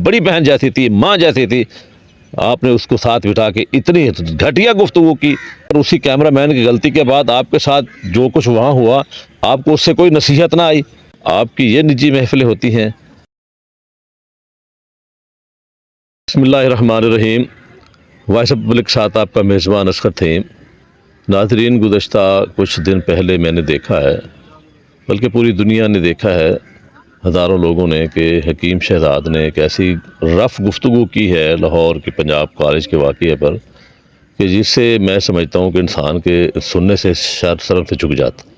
بڑی بہن جیسی تھی، ماں جیسی تھی، آپ نے اس کو ساتھ بٹھا کے اتنی گھٹیا گفتگو کی، اور اسی کیمرہ مین کی غلطی کے بعد آپ کے ساتھ جو کچھ وہاں ہوا آپ کو اس سے کوئی نصیحت نہ آئی۔ آپ کی یہ نجی محفلیں ہوتی ہیں۔ بسم اللہ الرحمن الرحیم۔ وائس آف پبلک ساتھ آپ کا میزبان اصغر تھے۔ ناظرین، گزشتہ کچھ دن پہلے میں نے دیکھا ہے، بلکہ پوری دنیا نے دیکھا ہے، ہزاروں لوگوں نے، کہ حکیم شہزاد نے ایک ایسی رف گفتگو کی ہے لاہور کے پنجاب کالج کے واقعے پر کہ جس سے میں سمجھتا ہوں کہ انسان کے سننے سے شرم سے جھک جاتا،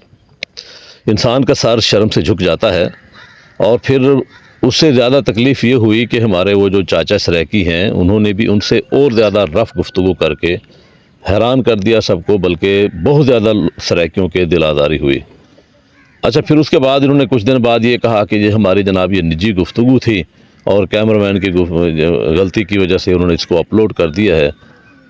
انسان کا سر شرم سے جھک جاتا ہے۔ اور پھر اس سے زیادہ تکلیف یہ ہوئی کہ ہمارے وہ جو چاچا سریکی ہیں انہوں نے بھی ان سے اور زیادہ رف گفتگو کر کے حیران کر دیا سب کو، بلکہ بہت زیادہ سریکیوں کے دل آزاری ہوئی۔ اچھا، پھر اس کے بعد انہوں نے کچھ دن بعد یہ کہا کہ یہ ہماری جناب یہ نجی گفتگو تھی اور کیمرہ مین کی غلطی کی وجہ سے انہوں نے اس کو اپلوڈ کر دیا ہے۔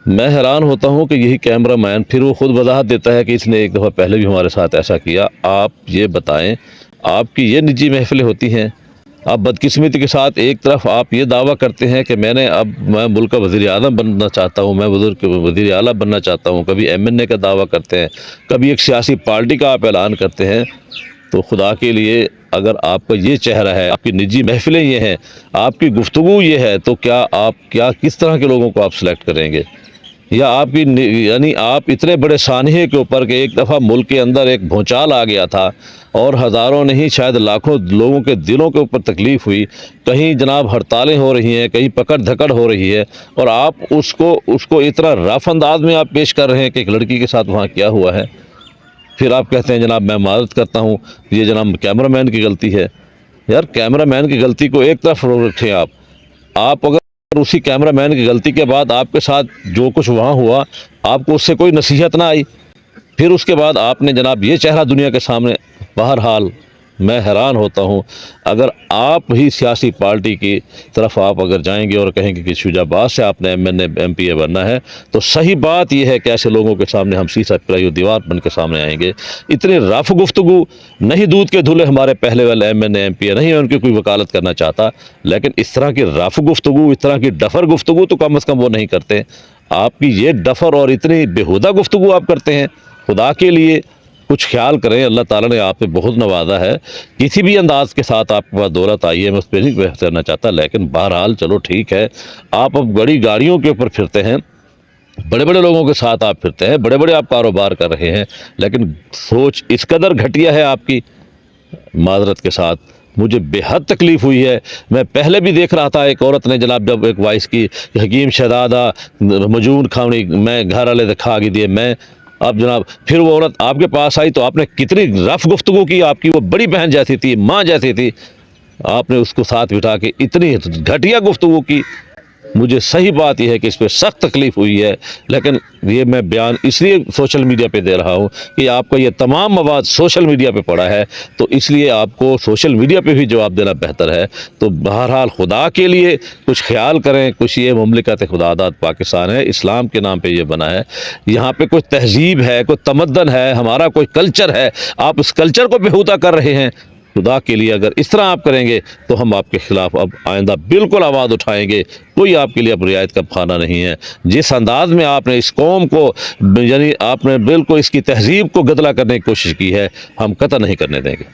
میں حیران ہوتا ہوں کہ یہی کیمرہ مین پھر وہ خود وضاحت دیتا ہے کہ اس نے ایک دفعہ پہلے بھی ہمارے ساتھ ایسا کیا۔ آپ یہ بتائیں، آپ کی یہ نجی محفلیں ہوتی ہیں؟ آپ بدقسمتی کے ساتھ ایک طرف آپ یہ دعویٰ کرتے ہیں کہ میں ملک کا وزیر اعظم بننا چاہتا ہوں، میں وزیر اعلیٰ بننا چاہتا ہوں، کبھی ایم این اے کا دعویٰ کرتے ہیں، کبھی ایک سیاسی پارٹی کا آپ اعلان کرتے ہیں۔ تو خدا کے لیے اگر آپ کا یہ چہرہ ہے، آپ کی نجی محفلیں یہ ہیں، آپ کی گفتگو یہ ہے، تو کیا کس طرح کے لوگوں کو آپ سلیکٹ کریں گے؟ یا آپ کی یعنی آپ اتنے بڑے سانحے کے اوپر کہ ایک دفعہ ملک کے اندر ایک بھونچال آ گیا تھا اور ہزاروں نہیں شاید لاکھوں لوگوں کے دلوں کے اوپر تکلیف ہوئی، کہیں جناب ہڑتالیں ہو رہی ہیں، کہیں پکڑ دھکڑ ہو رہی ہے، اور آپ اس کو اتنا رف انداز میں آپ پیش کر رہے ہیں کہ ایک لڑکی کے ساتھ وہاں کیا ہوا ہے۔ پھر آپ کہتے ہیں جناب میں معذرت کرتا ہوں، یہ جناب کیمرہ مین کی غلطی ہے۔ یار، کیمرہ مین کی غلطی کو ایک طرف رکھیں۔ آپ اگر اسی کیمرہ مین کی غلطی کے بعد آپ کے ساتھ جو کچھ وہاں ہوا آپ کو اس سے کوئی نصیحت نہ آئی، پھر اس کے بعد آپ نے جناب یہ چہرہ دنیا کے سامنے، بہرحال میں حیران ہوتا ہوں۔ اگر آپ ہی سیاسی پارٹی کی طرف آپ اگر جائیں گے اور کہیں گے کہ شجاع باز سے آپ نے ایم پی اے بننا ہے، تو صحیح بات یہ ہے کہ ایسے لوگوں کے سامنے ہم سیسا پرائی و دیوار بن کے سامنے آئیں گے۔ اتنی رف گفتگو نہیں، دودھ کے دھلے ہمارے پہلے والے M N A M P A نہیں ہے، ان کی کوئی وکالت کرنا چاہتا، لیکن اس طرح کی رف گفتگو، اس طرح کی ڈفر گفتگو تو کم از کم وہ نہیں کرتے۔ آپ کی یہ ڈفر اور اتنی بیہودہ گفتگو آپ کرتے ہیں۔ خدا کے لیے کچھ خیال کریں، اللہ تعالیٰ نے آپ پہ بہت نوازا ہے۔ کسی بھی انداز کے ساتھ آپ کے پاس دولت آئی ہے، میں اس پہ نہیں بحث کرنا چاہتا، لیکن بہرحال چلو ٹھیک ہے، آپ اب بڑی گاڑیوں کے اوپر پھرتے ہیں، بڑے بڑے لوگوں کے ساتھ آپ پھرتے ہیں، بڑے بڑے آپ کاروبار کر رہے ہیں، لیکن سوچ اس قدر گھٹیا ہے آپ کی۔ معذرت کے ساتھ مجھے بے حد تکلیف ہوئی ہے۔ میں پہلے بھی دیکھ رہا تھا، ایک عورت نے جناب جب ایک وائس کی کہ حکیم شہزادہ مجون کھاونی میں گھر والے کھا گی دیے، میں اب جناب پھر وہ عورت آپ کے پاس آئی تو آپ نے کتنی رف گفتگو کی، آپ کی وہ بڑی بہن جیسی تھی، ماں جیسی تھی، آپ نے اس کو ساتھ بٹھا کے اتنی گھٹیا گفتگو کی۔ مجھے صحیح بات یہ ہے کہ اس پہ سخت تکلیف ہوئی ہے، لیکن یہ میں بیان اس لیے سوشل میڈیا پہ دے رہا ہوں کہ آپ کا یہ تمام مواد سوشل میڈیا پہ پڑا ہے، تو اس لیے آپ کو سوشل میڈیا پہ بھی جواب دینا بہتر ہے۔ تو بہرحال خدا کے لیے کچھ خیال کریں، کچھ یہ مملکت خدا داد پاکستان ہے، اسلام کے نام پہ یہ بنا ہے، یہاں پہ کوئی تہذیب ہے، کوئی تمدن ہے، ہمارا کوئی کلچر ہے، آپ اس کلچر کو بےہودہ کر رہے ہیں۔ خدا کے لیے اگر اس طرح آپ کریں گے تو ہم آپ کے خلاف اب آئندہ بالکل آواز اٹھائیں گے، کوئی آپ کے لیے اب رعایت کا خانہ نہیں ہے۔ جس انداز میں آپ نے اس قوم کو، یعنی آپ نے بالکل اس کی تہذیب کو گدلا کرنے کی کوشش کی ہے، ہم قطع نہیں کرنے دیں گے۔